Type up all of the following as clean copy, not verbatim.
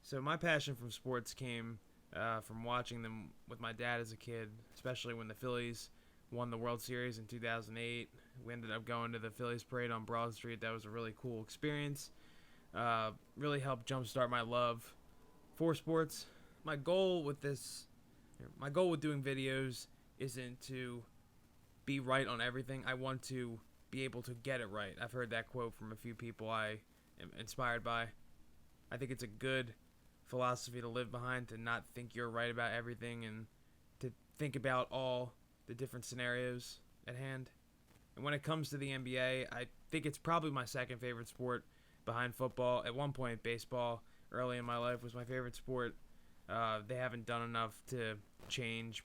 So my passion from sports came from watching them with my dad as a kid, especially when the Phillies won the World Series in 2008. We ended up going to the Phillies parade on Broad Street. That was a really cool experience. Really helped jumpstart my love for sports. My goal with this, my goal with doing videos isn't to be right on everything. I want to be able to get it right. I've heard that quote from a few people I am inspired by. I think it's a good philosophy to live behind, to not think you're right about everything and to think about all the different scenarios at hand. And when it comes to the NBA, I think it's probably my second favorite sport behind football. At one point, baseball early in my life was my favorite sport. They haven't done enough to change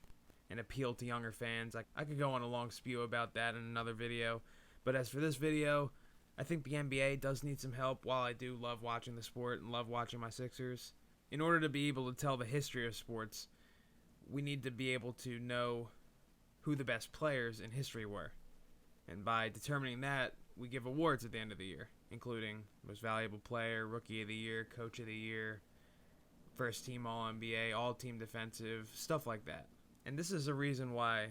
and appeal to younger fans. I could go on a long spew about that in another video. But as for this video, I think the NBA does need some help. While I do love watching the sport and love watching my Sixers, in order to be able to tell the history of sports, we need to be able to know who the best players in history were. And by determining that, we give awards at the end of the year, including Most Valuable Player, Rookie of the Year, Coach of the Year, First Team All-NBA, All-Team Defensive, stuff like that. And this is a reason why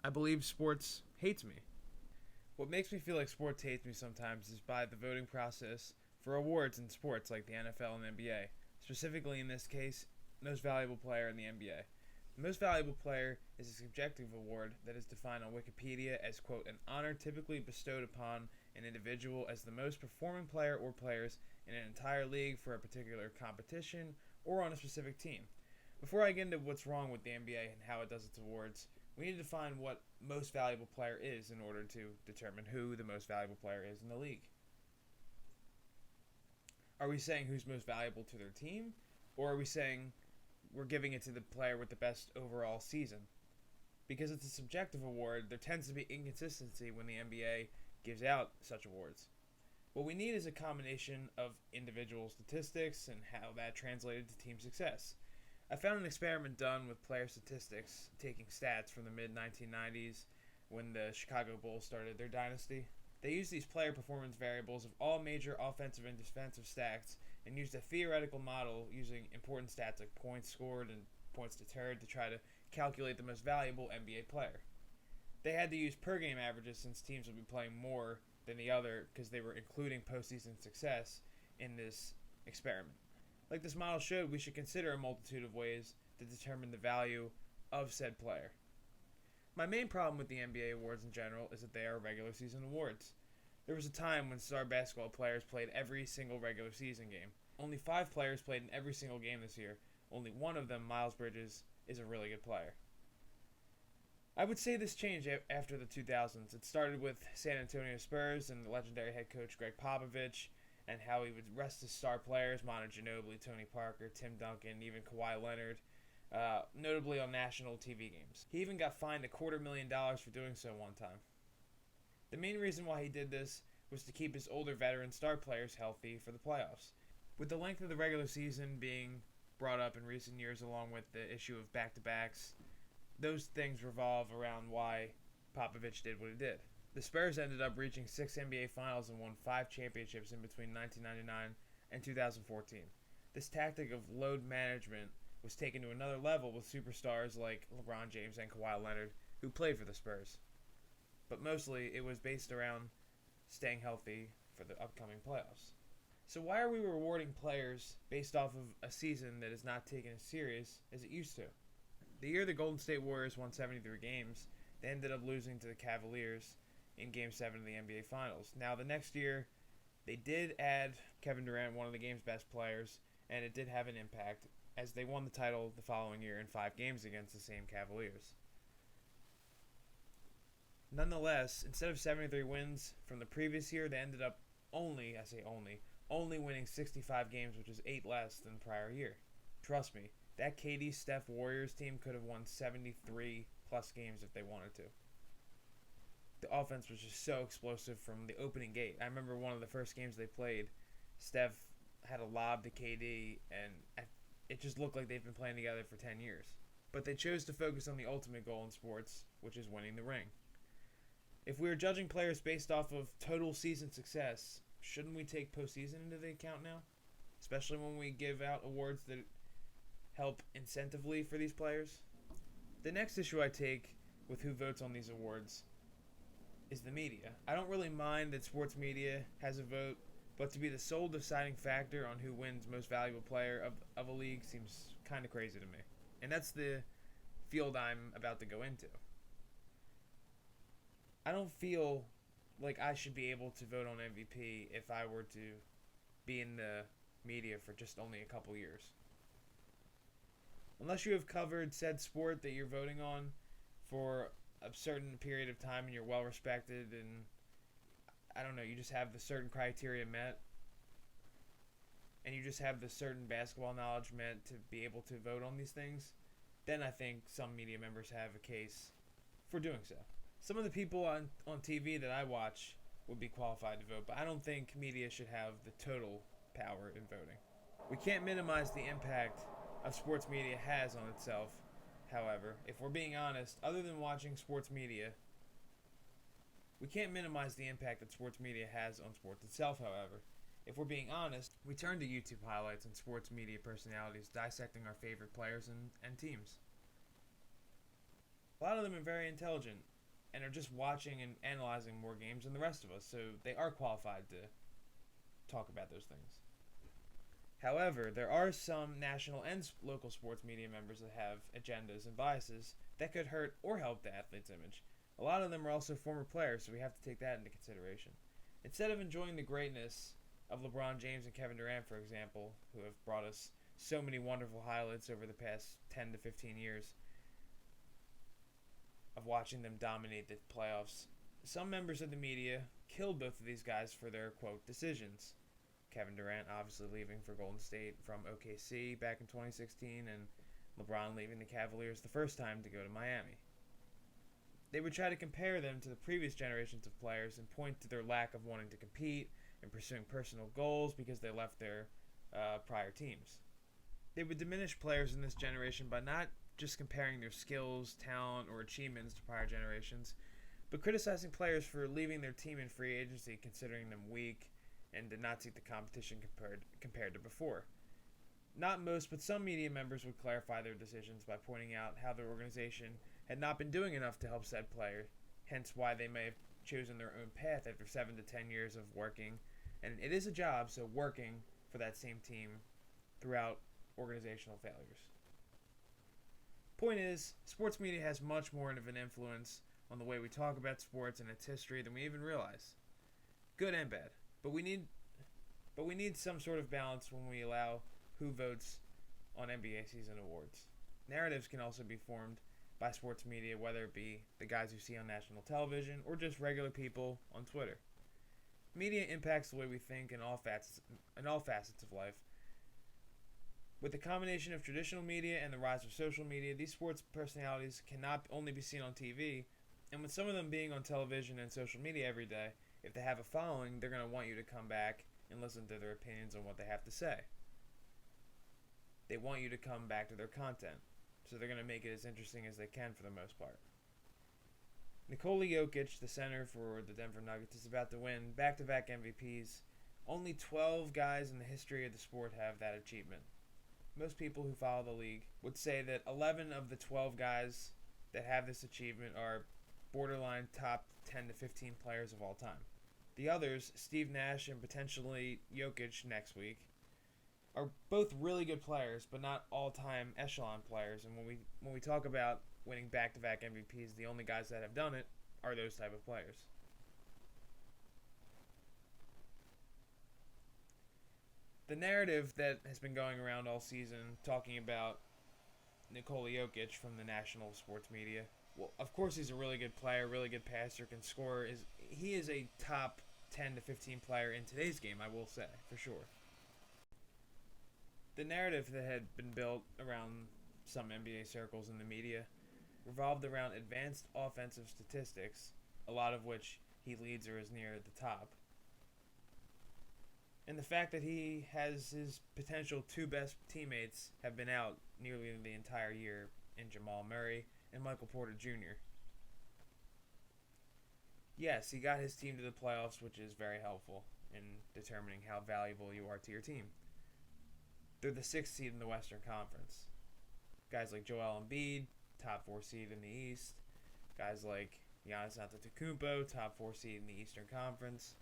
I believe sports hates me. What makes me feel like sports hates me sometimes is by the voting process for awards in sports like the NFL and NBA. Specifically in this case, Most Valuable Player in the NBA. The Most Valuable Player is a subjective award that is defined on Wikipedia as, quote, an honor typically bestowed upon an individual as the most performing player or players in an entire league for a particular competition or on a specific team. Before I get into what's wrong with the NBA and how it does its awards, we need to define what most valuable player is in order to determine who the most valuable player is in the league. Are we saying who's most valuable to their team? Or are we saying we're giving it to the player with the best overall season? Because it's a subjective award, there tends to be inconsistency when the NBA gives out such awards. What we need is a combination of individual statistics and how that translated to team success. I found an experiment done with player statistics, taking stats from the mid-1990s when the Chicago Bulls started their dynasty. They used these player performance variables of all major offensive and defensive stats and used a theoretical model using important stats like points scored and points deterred to try to calculate the most valuable NBA player. They had to use per game averages since teams would be playing more than the other because they were including postseason success in this experiment. Like this model showed, we should consider a multitude of ways to determine the value of said player. My main problem with the NBA awards in general is that they are regular season awards. There was a time when star basketball players played every single regular season game. Only 5 players played in every single game this year. Only one of them, Miles Bridges, is a really good player. I would say this changed after the 2000s. It started with San Antonio Spurs and the legendary head coach Greg Popovich, and how he would rest his star players, Manu Ginobili, Tony Parker, Tim Duncan, even Kawhi Leonard, notably on national TV games. He even got fined $250,000 for doing so one time. The main reason why he did this was to keep his older veteran star players healthy for the playoffs. With the length of the regular season being brought up in recent years along with the issue of back-to-backs, those things revolve around why Popovich did what he did. The Spurs ended up reaching 6 NBA Finals and won 5 championships in between 1999 and 2014. This tactic of load management was taken to another level with superstars like LeBron James and Kawhi Leonard, who played for the Spurs. But mostly, it was based around staying healthy for the upcoming playoffs. So why are we rewarding players based off of a season that is not taken as serious as it used to? The year the Golden State Warriors won 73 games, they ended up losing to the Cavaliers in Game 7 of the NBA Finals. Now, the next year, they did add Kevin Durant, one of the game's best players, and it did have an impact as they won the title the following year in 5 games against the same Cavaliers. Nonetheless, instead of 73 wins from the previous year, they ended up only winning 65 games, which is 8 less than the prior year. Trust me, that KD Steph Warriors team could have won 73 plus games if they wanted to. The offense was just so explosive from the opening gate. I remember one of the first games they played, Steph had a lob to KD, and it just looked like they've been playing together for 10 years. But they chose to focus on the ultimate goal in sports, which is winning the ring. If we are judging players based off of total season success, shouldn't we take postseason into the account now? especially when we give out awards that help incentively for these players. The next issue I take with who votes on these awards is the media. I don't really mind that sports media has a vote, but to be the sole deciding factor on who wins most valuable player of a league seems kind of crazy to me. And that's the field I'm about to go into. I don't feel like I should be able to vote on MVP if I were to be in the media for just only a couple years. Unless you have covered said sport that you're voting on for a certain period of time and you're well respected and I don't know, you just have the certain criteria met and you just have the certain basketball knowledge met to be able to vote on these things, then I think some media members have a case for doing so. Some of the people on TV that I watch would be qualified to vote, but I don't think media should have the total power in voting. We can't minimize the impact of sports media has on itself. However, if we're being honest, other than watching sports media, we can't minimize the impact that sports media has on sports itself, however. If we're being honest, we turn to YouTube highlights and sports media personalities dissecting our favorite players and teams. A lot of them are very intelligent and are just watching and analyzing more games than the rest of us, so they are qualified to talk about those things. However, there are some national and local sports media members that have agendas and biases that could hurt or help the athlete's image. A lot of them are also former players, so we have to take that into consideration. Instead of enjoying the greatness of LeBron James and Kevin Durant, for example, who have brought us so many wonderful highlights over the past 10 to 15 years of watching them dominate the playoffs, some members of the media killed both of these guys for their, quote, decisions. Kevin Durant obviously leaving for Golden State from OKC back in 2016, and LeBron leaving the Cavaliers the first time to go to Miami. They would try to compare them to the previous generations of players and point to their lack of wanting to compete and pursuing personal goals because they left their prior teams. They would diminish players in this generation by not just comparing their skills, talent, or achievements to prior generations, but criticizing players for leaving their team in free agency, considering them weak and did not seek the competition compared to before. Not most, but some media members would clarify their decisions by pointing out how their organization had not been doing enough to help said player, hence why they may have chosen their own path after 7 to 10 years of working, and it is a job, so working for that same team throughout organizational failures. Point is, sports media has much more of an influence on the way we talk about sports and its history than we even realize. Good and bad. But we need some sort of balance when we allow who votes on NBA season awards. Narratives can also be formed by sports media, whether it be the guys you see on national television or just regular people on Twitter. Media impacts the way we think in all facets of life. With the combination of traditional media and the rise of social media, these sports personalities can not only be seen on TV, and with some of them being on television and social media every day, if they have a following, they're going to want you to come back and listen to their opinions on what they have to say. They want you to come back to their content, so they're going to make it as interesting as they can for the most part. Nikola Jokic, the center for the Denver Nuggets, is about to win back-to-back MVPs. Only 12 guys in the history of the sport have that achievement. Most people who follow the league would say that 11 of the 12 guys that have this achievement are borderline top 10 to 15 players of all time. The others, Steve Nash and potentially Jokic next week, are both really good players, but not all-time echelon players. And when we talk about winning back-to-back MVPs, the only guys that have done it are those type of players. The narrative that has been going around all season, talking about Nikola Jokic from the national sports media, well, of course he's a really good player, really good passer, can score. He is a top 10 to 15 player in today's game, I will say, for sure. The narrative that had been built around some NBA circles in the media revolved around advanced offensive statistics, a lot of which he leads or is near the top. And the fact that he has his potential two best teammates have been out nearly the entire year in Jamal Murray and Michael Porter Jr. Yes, he got his team to the playoffs, which is very helpful in determining how valuable you are to your team. They're the 6th seed in the Western Conference. Guys like Joel Embiid, top 4 seed in the East. Guys like Giannis Antetokounmpo, top 4 seed in the Eastern Conference.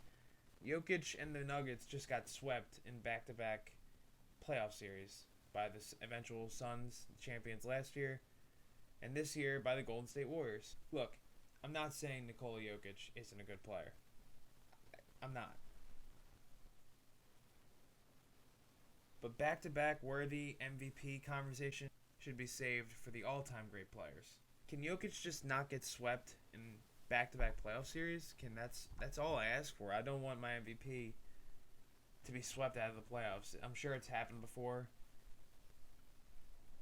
Jokic and the Nuggets just got swept in back-to-back playoff series by the eventual Suns, the champions last year, and this year by the Golden State Warriors. Look, I'm not saying Nikola Jokic isn't a good player. I'm not. But back-to-back worthy MVP conversation should be saved for the all-time great players. Can Jokic just not get swept in back-to-back playoff series? That's all I ask for. I don't want my MVP to be swept out of the playoffs. I'm sure it's happened before.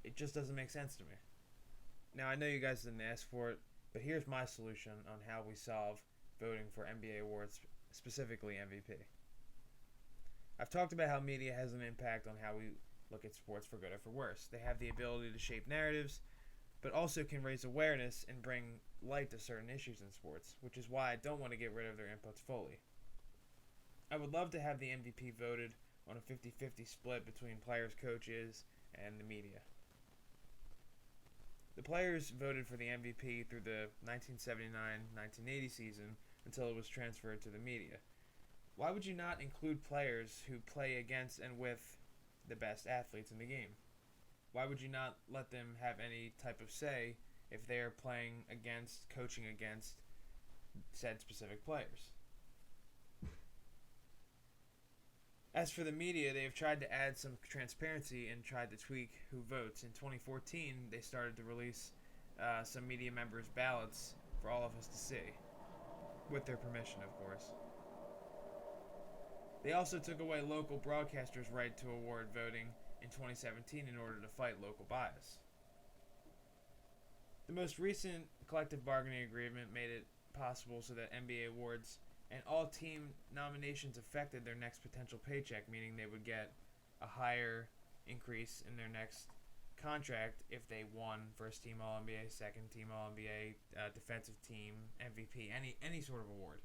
It just doesn't make sense to me. Now, I know you guys didn't ask for it, but here's my solution on how we solve voting for NBA awards, specifically MVP. I've talked about how media has an impact on how we look at sports, for good or for worse. They have the ability to shape narratives, but also can raise awareness and bring light to certain issues in sports, which is why I don't want to get rid of their inputs fully. I would love to have the MVP voted on a 50-50 split between players, coaches, and the media. The players voted for the MVP through the 1979-1980 season until it was transferred to the media. Why would you not include players who play against and with the best athletes in the game? Why would you not let them have any type of say if they are playing against, coaching against said specific players? As for the media, they have tried to add some transparency and tried to tweak who votes. In 2014, they started to release some media members' ballots for all of us to see, with their permission, of course. They also took away local broadcasters' right to award voting in 2017 in order to fight local bias. The most recent collective bargaining agreement made it possible so that NBA awards and all team nominations affected their next potential paycheck, meaning they would get a higher increase in their next contract if they won first team All-NBA, second team All-NBA, defensive team, MVP, any sort of award.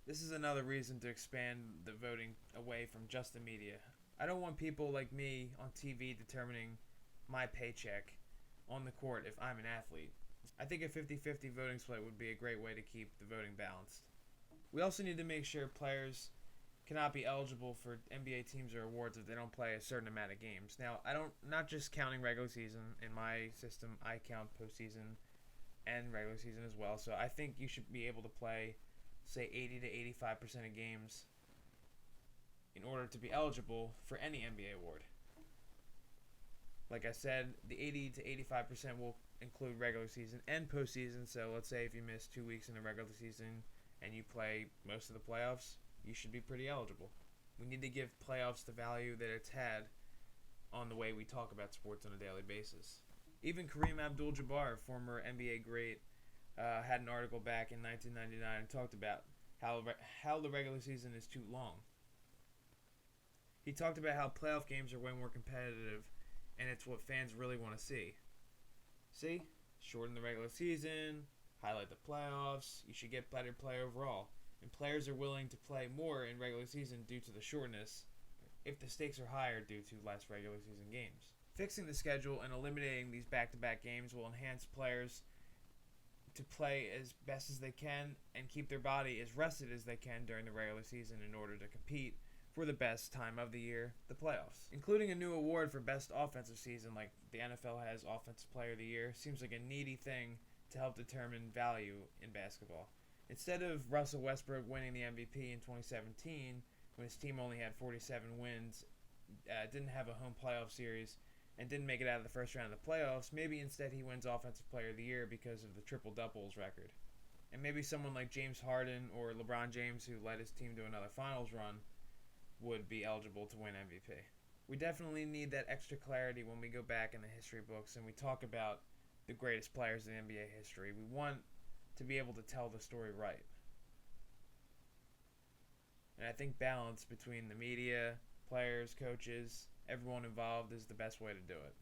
This is another reason to expand the voting away from just the media. I don't want people like me on TV determining my paycheck on the court if I'm an athlete. I think a 50-50 voting split would be a great way to keep the voting balanced. We also need to make sure players cannot be eligible for NBA teams or awards if they don't play a certain amount of games. Now, not just counting regular season. In my system, I count postseason and regular season as well. So I think you should be able to play, say, 80 to 85% of games in order to be eligible for any NBA award. Like I said, the 80 to 85% will include regular season and postseason. So let's say if you miss 2 weeks in the regular season and you play most of the playoffs, you should be pretty eligible. We need to give playoffs the value that it's had on the way we talk about sports on a daily basis. Even Kareem Abdul-Jabbar, former NBA great, had an article back in 1999 and talked about how the regular season is too long. He talked about how playoff games are way more competitive, and it's what fans really want to see. See? Shorten the regular season, highlight the playoffs, you should get better play overall. And players are willing to play more in regular season due to the shortness if the stakes are higher due to less regular season games. Fixing the schedule and eliminating these back-to-back games will enhance players to play as best as they can and keep their body as rested as they can during the regular season in order to compete for the best time of the year, the playoffs. Including a new award for best offensive season like the NFL has Offensive Player of the Year seems like a needy thing to help determine value in basketball. Instead of Russell Westbrook winning the MVP in 2017, when his team only had 47 wins, didn't have a home playoff series, and didn't make it out of the first round of the playoffs, maybe instead he wins Offensive Player of the Year because of the triple-doubles record. And maybe someone like James Harden or LeBron James, who led his team to another finals run, would be eligible to win MVP. We definitely need that extra clarity when we go back in the history books and we talk about the greatest players in NBA history. We want to be able to tell the story right. And I think balance between the media, players, coaches, everyone involved is the best way to do it.